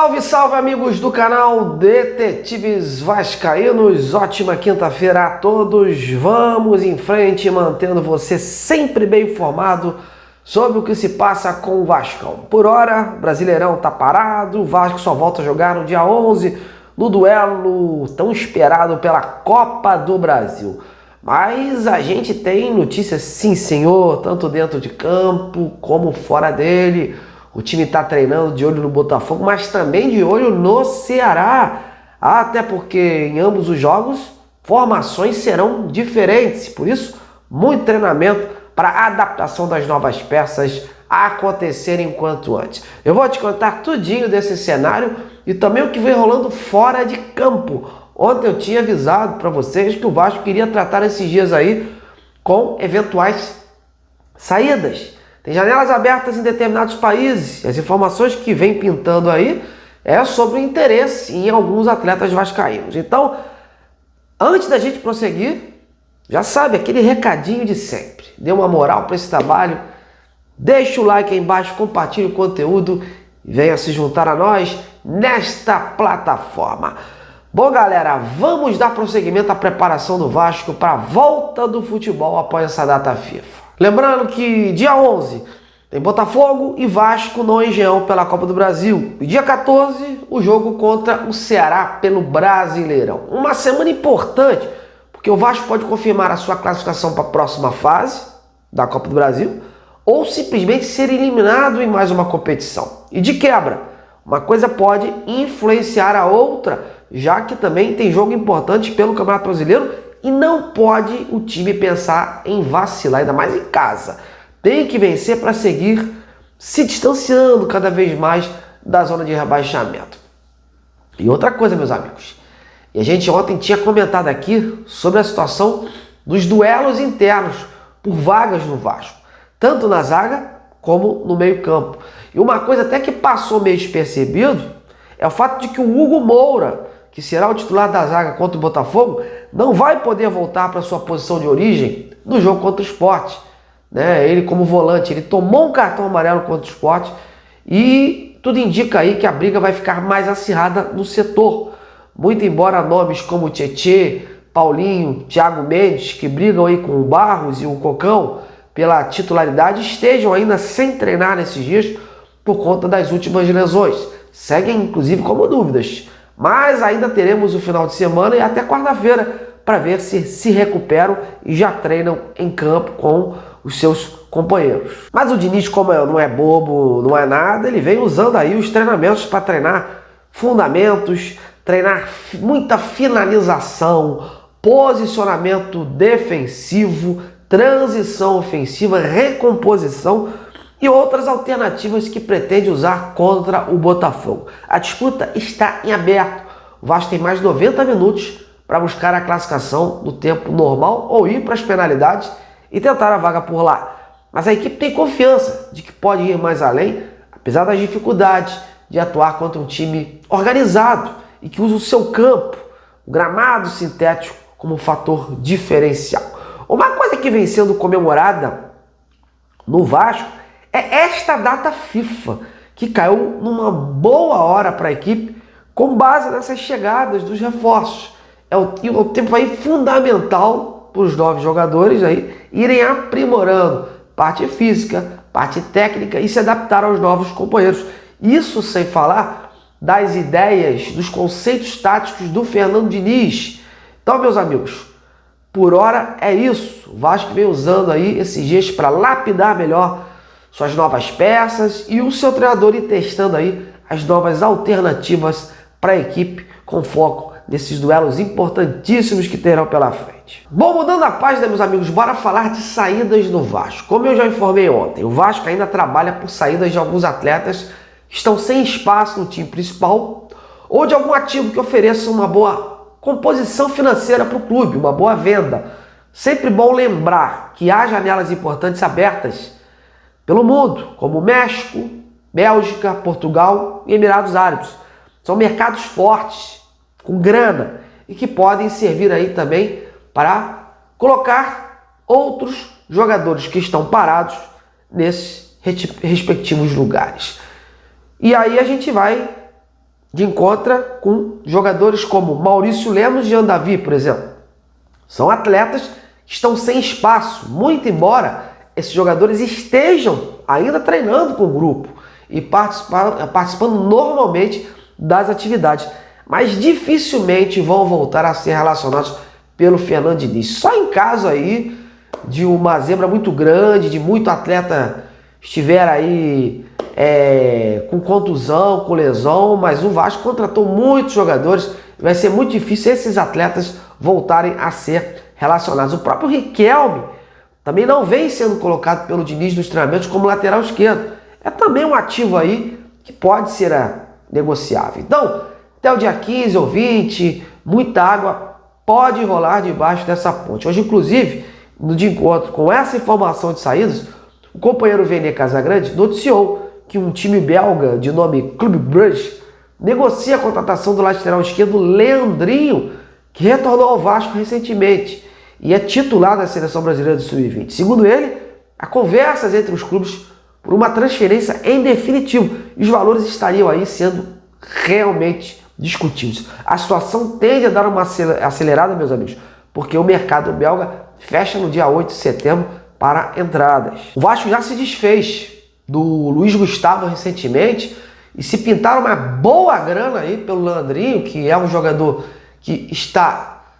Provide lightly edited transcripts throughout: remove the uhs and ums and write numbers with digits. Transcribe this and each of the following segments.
Salve, salve amigos do canal Detetives Vascaínos, ótima quinta-feira a todos, vamos em frente mantendo você sempre bem informado sobre o que se passa com o Vascão. Por hora, o Brasileirão tá parado, o Vasco só volta a jogar no dia 11, no duelo tão esperado pela Copa do Brasil. Mas a gente tem notícias sim senhor, tanto dentro de campo como fora dele. O time está treinando de olho no Botafogo, mas também de olho no Ceará. Até porque em ambos os jogos, formações serão diferentes. Por isso, muito treinamento para a adaptação das novas peças acontecerem quanto antes. Eu vou te contar tudinho desse cenário e também o que vem rolando fora de campo. Ontem eu tinha avisado para vocês que o Vasco queria tratar esses dias aí com eventuais saídas. Tem janelas abertas em determinados países. As informações que vem pintando aí é sobre o interesse em alguns atletas vascaínos. Então, antes da gente prosseguir, já sabe, aquele recadinho de sempre. Dê uma moral para esse trabalho, deixa o like aí embaixo, compartilhe o conteúdo e venha se juntar a nós nesta plataforma. Bom, galera, vamos dar prosseguimento à preparação do Vasco para a volta do futebol após essa data FIFA. Lembrando que dia 11 tem Botafogo e Vasco no Engenhão pela Copa do Brasil. E dia 14 o jogo contra o Ceará pelo Brasileirão. Uma semana importante, porque o Vasco pode confirmar a sua classificação para a próxima fase da Copa do Brasil ou simplesmente ser eliminado em mais uma competição. E de quebra, uma coisa pode influenciar a outra, já que também tem jogo importante pelo Campeonato Brasileiro. E não pode o time pensar em vacilar, ainda mais em casa. Tem que vencer para seguir se distanciando cada vez mais da zona de rebaixamento. E outra coisa, meus amigos. E a gente ontem tinha comentado aqui sobre a situação dos duelos internos por vagas no Vasco. Tanto na zaga como no meio campo. E uma coisa até que passou meio despercebido é o fato de que o Hugo Moura, que será o titular da zaga contra o Botafogo, não vai poder voltar para sua posição de origem no jogo contra o Sport. Ele como volante, ele tomou um cartão amarelo contra o Sport e tudo indica aí que a briga vai ficar mais acirrada no setor. Muito embora nomes como Tietê, Paulinho, Thiago Mendes, que brigam aí com o Barros e o Cocão pela titularidade, estejam ainda sem treinar nesses dias por conta das últimas lesões. Seguem inclusive como dúvidas. Mas ainda teremos o final de semana e até quarta-feira para ver se recuperam e já treinam em campo com os seus companheiros. Mas o Diniz, como não é bobo, não é nada, ele vem usando aí os treinamentos para treinar fundamentos, treinar muita finalização, posicionamento defensivo, transição ofensiva, recomposição e outras alternativas que pretende usar contra o Botafogo. A disputa está em aberto. O Vasco tem mais de 90 minutos para buscar a classificação no tempo normal ou ir para as penalidades e tentar a vaga por lá. Mas a equipe tem confiança de que pode ir mais além, apesar das dificuldades de atuar contra um time organizado e que usa o seu campo, o gramado sintético, como um fator diferencial. Uma coisa que vem sendo comemorada no Vasco é esta data FIFA, que caiu numa boa hora para a equipe, com base nessas chegadas dos reforços. É o tempo aí fundamental para os novos jogadores aí irem aprimorando parte física, parte técnica e se adaptar aos novos companheiros. Isso sem falar das ideias, dos conceitos táticos do Fernando Diniz. Então, meus amigos, por hora é isso. O Vasco vem usando aí esses dias para lapidar melhor suas novas peças e o seu treinador ir testando aí as novas alternativas para a equipe com foco nesses duelos importantíssimos que terão pela frente. Bom, mudando a página, meus amigos, bora falar de saídas no Vasco. Como eu já informei ontem, o Vasco ainda trabalha por saídas de alguns atletas que estão sem espaço no time principal ou de algum ativo que ofereça uma boa composição financeira para o clube, uma boa venda. Sempre bom lembrar que há janelas importantes abertas pelo mundo, como México, Bélgica, Portugal e Emirados Árabes. São mercados fortes, com grana, e que podem servir aí também para colocar outros jogadores que estão parados nesses respectivos lugares. E aí a gente vai de encontro com jogadores como Maurício Lemos e Jean Davi, por exemplo. São atletas que estão sem espaço, muito embora esses jogadores estejam ainda treinando com o grupo e participando normalmente das atividades, mas dificilmente vão voltar a ser relacionados pelo Fernando Diniz. Só em caso aí de uma zebra muito grande, de muito atleta estiver aí com contusão, com lesão, mas o Vasco contratou muitos jogadores, vai ser muito difícil esses atletas voltarem a ser relacionados. O próprio Riquelme também não vem sendo colocado pelo Diniz nos treinamentos como lateral esquerdo. É também um ativo aí que pode ser negociável. Então, até o dia 15 ou 20, muita água pode rolar debaixo dessa ponte. Hoje, inclusive, no de encontro com essa informação de saídas, o companheiro Vene Casagrande noticiou que um time belga de nome Clube Brugge negocia a contratação do lateral esquerdo Leandrinho, que retornou ao Vasco recentemente e é titular da seleção brasileira de sub-20. Segundo ele, há conversas entre os clubes por uma transferência em definitivo e os valores estariam aí sendo realmente discutidos. A situação tende a dar uma acelerada, meus amigos, porque o mercado belga fecha no dia 8 de setembro para entradas. O Vasco já se desfez do Luiz Gustavo recentemente e se pintaram uma boa grana aí pelo Leandrinho, que é um jogador que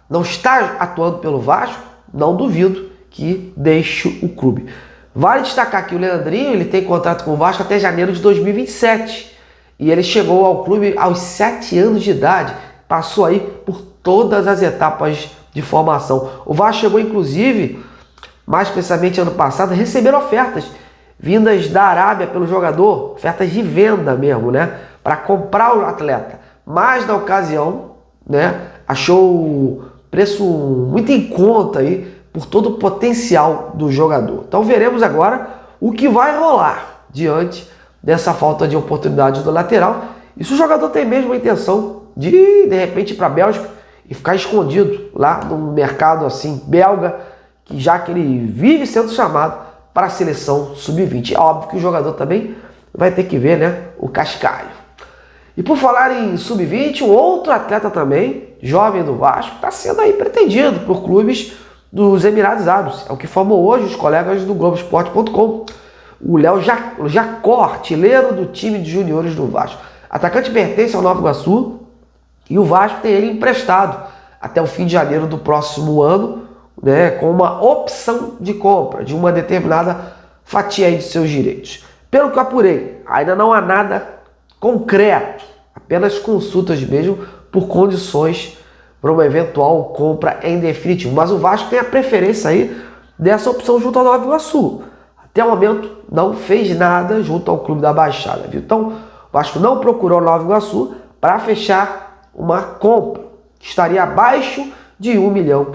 não está atuando pelo Vasco, não duvido que deixe o clube. Vale destacar que o Leandrinho ele tem contrato com o Vasco até janeiro de 2027 e ele chegou ao clube aos 7 anos de idade, passou aí por todas as etapas de formação. O Vasco chegou inclusive, mais precisamente ano passado, a receber ofertas vindas da Arábia pelo jogador, ofertas de venda mesmo, né, para comprar o atleta. Mas na ocasião, né, achou o preço muito em conta aí por todo o potencial do jogador. Então veremos agora o que vai rolar diante dessa falta de oportunidade do lateral. E se o jogador tem mesmo a intenção de repente ir para a Bélgica e ficar escondido lá no mercado assim belga, que já que ele vive sendo chamado para a seleção sub-20. É óbvio que o jogador também vai ter que ver, né, o cascalho. E por falar em sub-20, um outro atleta também, jovem do Vasco, está sendo aí pretendido por clubes dos Emirados Árabes. É o que formou hoje os colegas do Globoesporte.com. O Léo Jacó, artilheiro do time de juniores do Vasco. Atacante pertence ao Nova Iguaçu e o Vasco tem ele emprestado até o fim de janeiro do próximo ano, né, com uma opção de compra de uma determinada fatia aí de seus direitos. Pelo que eu apurei, ainda não há nada concreto, apenas consultas mesmo por condições para uma eventual compra em definitivo. Mas o Vasco tem a preferência aí dessa opção junto ao Nova Iguaçu. Até o momento não fez nada junto ao Clube da Baixada, viu? Então o Vasco não procurou o Nova Iguaçu para fechar uma compra que estaria abaixo de R$1 milhão,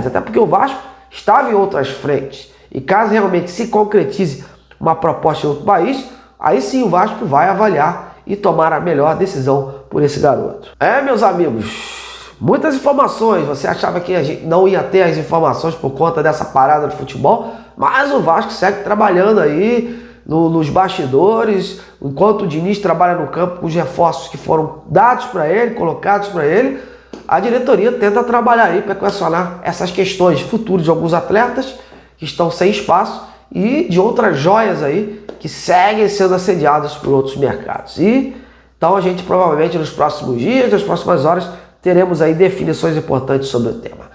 até porque o Vasco estava em outras frentes. E caso realmente se concretize uma proposta em outro país, aí sim o Vasco vai avaliar e tomar a melhor decisão por esse garoto. Meus amigos, muitas informações. Você achava que a gente não ia ter as informações por conta dessa parada de futebol, mas o Vasco segue trabalhando aí nos bastidores, enquanto o Diniz trabalha no campo com os reforços que foram dados para ele, colocados para ele. A diretoria tenta trabalhar aí para equacionar essas questões futuras de alguns atletas que estão sem espaço e de outras joias aí que seguem sendo assediadas por outros mercados. E então a gente provavelmente nos próximos dias, nas próximas horas, teremos aí definições importantes sobre o tema.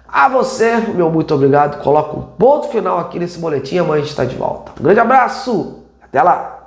A você, meu muito obrigado. Coloco um ponto final aqui nesse boletim. Amanhã a gente está de volta. Um grande abraço. Até lá.